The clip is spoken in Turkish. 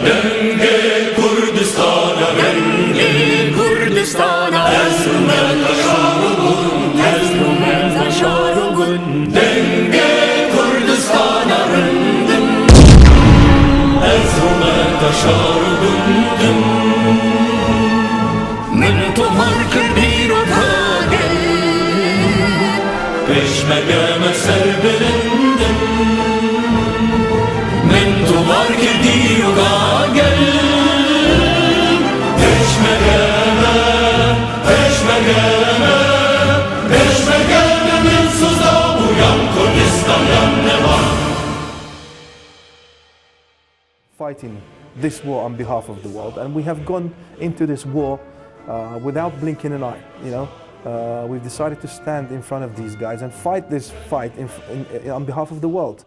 Denge Kurdistan'a, denge Kurdistan'a, ezrumen taşarugun, ezrumen taşarugun, denge Kurdistan'a rındım, ezrumen taşarugun dım. Min tumar kırdir o kagel, peşmergeme serbilindim. Min tumar kırdir o kagel, peşmergeme, peşmergeme, peşmergeme min sızda uyan Kurdistan yan ne var? Fighting this war on behalf of the world, and we have gone into this war without blinking an eye. We've decided to stand in front of these guys and fight this fight on behalf of the world.